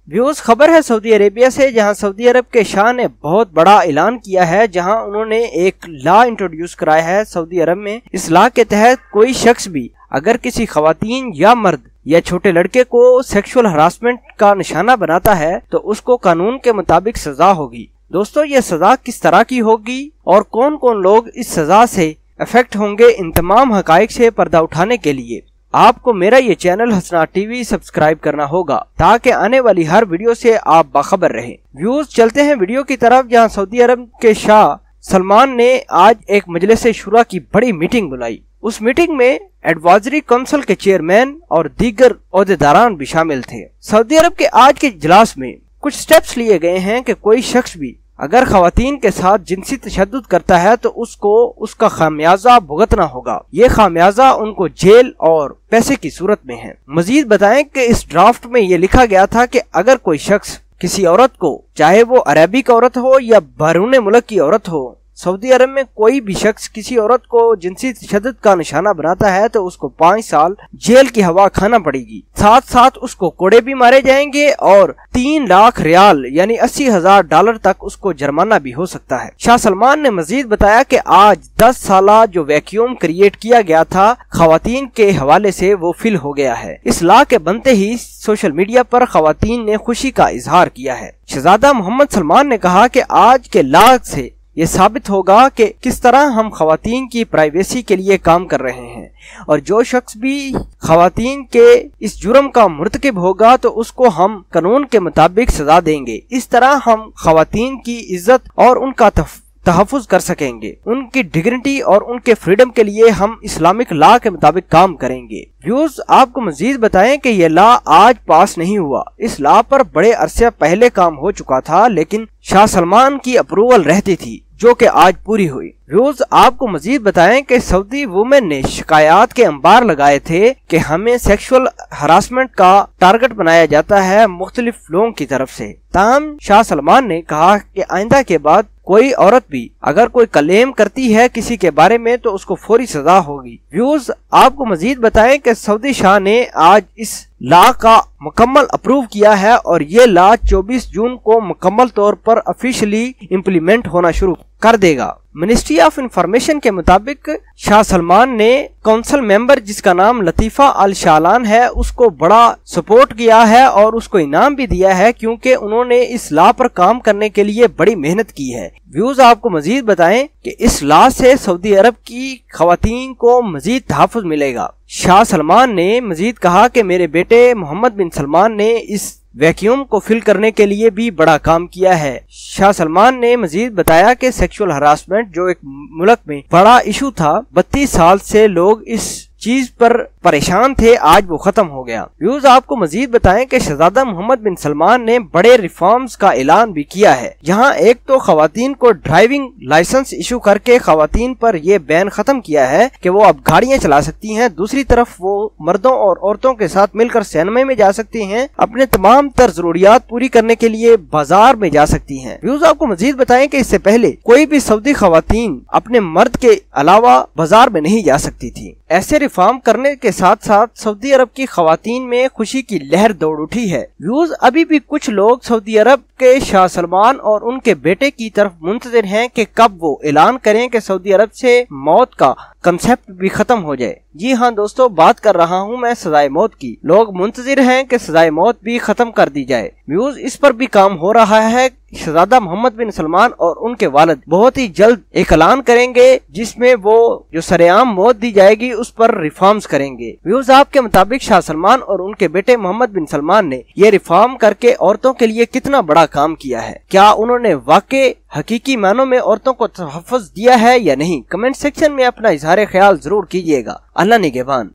Views खबर है Saudi Arabia से, जहां सऊदी अरब के शाह ने बहुत बड़ा ऐलान किया है, जहां उन्होंने एक लॉ इंट्रोड्यूस कराया है सऊदी अरब में। इस लॉ के तहत कोई शख्स भी अगर किसी खवातीन या मर्द या छोटे लड़के को सेक्सुअल हरासमेंट का निशाना बनाता है तो उसको कानून के मुताबिक सजा होगी। दोस्तों, ये सजा किस तरह की होगी और कौन कौन लोग इस सजा से अफेक्ट होंगे, इन तमाम हकाइक से पर्दा उठाने के लिए आपको मेरा ये चैनल हसनात टीवी सब्सक्राइब करना होगा, ताकि आने वाली हर वीडियो से आप बाखबर रहें। व्यूज चलते हैं वीडियो की तरफ, जहां सऊदी अरब के शाह सलमान ने आज एक मजलिस शुरा की बड़ी मीटिंग बुलाई। उस मीटिंग में एडवाइजरी काउंसिल के चेयरमैन और दीगर ओहदेदारान भी शामिल थे। सऊदी अरब के आज के इजलास में कुछ स्टेप्स लिए गए हैं कि कोई शख्स भी अगर खवातीन के साथ जिनसी तशद्दुद करता है तो उसको उसका खामियाजा भुगतना होगा। ये खामियाजा उनको जेल और पैसे की सूरत में है। मजीद बताएं कि इस ड्राफ्ट में ये लिखा गया था कि अगर कोई शख्स किसी औरत को, चाहे वो अरबिक औरत हो या बैरून मुल्क की औरत हो, सऊदी अरब में कोई भी शख्स किसी औरत को जिनसी तशद्दुद का निशाना बनाता है तो उसको 5 साल जेल की हवा खाना पड़ेगी। साथ साथ उसको कोड़े भी मारे जाएंगे और 3 लाख रियाल यानी $80,000 तक उसको जुर्माना भी हो सकता है। शाह सलमान ने मजीद बताया कि आज 10 साल जो वैक्यूम क्रिएट किया गया था खवातीन के हवाले से वो फिल हो गया है। इस लॉ के बनते ही सोशल मीडिया पर खवातीन ने खुशी का इजहार किया है। शहजादा मोहम्मद सलमान ने कहा कि आज के लॉ से ये साबित होगा कि किस तरह हम खवातीन की प्राइवेसी के लिए काम कर रहे हैं, और जो शख्स भी खवातीन के इस जुर्म का मुर्तकिब होगा तो उसको हम कानून के मुताबिक सजा देंगे। इस तरह हम खवातीन की इज्जत और उनका तहफ़्फ़ुज़ कर सकेंगे। उनकी डिग्निटी और उनके फ्रीडम के लिए हम इस्लामिक लॉ के मुताबिक काम करेंगे। व्यूज आपको मजीद बताएं कि ये लॉ आज पास नहीं हुआ। इस लॉ पर बड़े अरसे पहले काम हो चुका था, लेकिन शाह सलमान की अप्रूवल रहती थी, जो कि आज पूरी हुई। व्यूज आपको मजीद बताएं कि सऊदी वुमेन ने शिकायत के अंबार लगाए थे कि हमें सेक्सुअल हरासमेंट का टारगेट बनाया जाता है मुख्तलिफ लोगों की तरफ से। ताहम शाह सलमान ने कहा कि आइंदा के बाद कोई औरत भी अगर कोई क्लेम करती है किसी के बारे में तो उसको फौरी सजा होगी। व्यूज आपको मजीद बताएं कि सऊदी शाह ने आज इस लॉ का मुकम्मल अप्रूव किया है और ये लॉ 24 जून को मुकम्मल तौर पर ऑफिशियली इम्प्लीमेंट होना शुरू कर देगा। मिनिस्ट्री ऑफ इंफॉर्मेशन के मुताबिक शाह सलमान ने काउंसिल मेंबर जिसका नाम लतीफा अल शालान है उसको बड़ा सपोर्ट किया है और उसको इनाम भी दिया है, क्योंकि उन्होंने इस लॉ पर काम करने के लिए बड़ी मेहनत की है। व्यूज आपको मजीद बताएं कि इस लॉ से सऊदी अरब की खवातीन को मजीद तहफ़्फ़ुज़ मिलेगा। शाह सलमान ने मजीद कहा कि मेरे बेटे मोहम्मद बिन सलमान ने इस वैक्यूम को फिल करने के लिए भी बड़ा काम किया है। शाह सलमान ने मजीद बताया कि सेक्सुअल हरासमेंट जो एक मुल्क में बड़ा इशू था, 32 साल से लोग इस चीज पर परेशान थे, आज वो खत्म हो गया। व्यूज आपको मजीद बताएं कि शहजादा मोहम्मद बिन सलमान ने बड़े रिफॉर्म्स का ऐलान भी किया है, जहां एक तो खवातीन को ड्राइविंग लाइसेंस इशू करके खवातीन पर यह बैन खत्म किया है कि वो अब गाड़ियां चला सकती हैं। दूसरी तरफ वो मर्दों और औरतों के साथ मिलकर सिनेमा में जा सकती हैं, अपने तमाम तर जरूरियात पूरी करने के लिए बाजार में जा सकती हैं। व्यूज आपको मजीद बताएं कि इससे पहले कोई भी सऊदी खवातीन अपने मर्द के अलावा बाजार में नहीं जा सकती थी। ऐसे रिफॉर्म करने के साथ साथ सऊदी अरब की खवातीन में खुशी की लहर दौड़ उठी है। व्यूज अभी भी कुछ लोग सऊदी अरब के शाह सलमान और उनके बेटे की तरफ मुंतजिर हैं कि कब वो ऐलान करें कि सऊदी अरब से मौत का कंसेप्ट भी खत्म हो जाए। जी हाँ दोस्तों, बात कर रहा हूँ मैं सजाए मौत की। लोग मुंतजिर हैं कि सजाए मौत भी खत्म कर दी जाए। व्यूज इस पर भी काम हो रहा है। शहजादा मोहम्मद बिन सलमान और उनके वालिद बहुत ही जल्द एक ऐलान करेंगे जिसमें वो जो सरेआम मौत दी जाएगी उस पर रिफॉर्म्स करेंगे। व्यूज आपके मुताबिक शाह सलमान और उनके बेटे मोहम्मद बिन सलमान ने ये रिफॉर्म करके औरतों के लिए कितना बड़ा काम किया है? क्या उन्होंने वाकई हकीकी मानों में औरतों को तहफ़्फ़ुज़ दिया है या नहीं? कमेंट सेक्शन में अपना इजहार ख्याल जरूर कीजिएगा। अल्लाह निगहबान।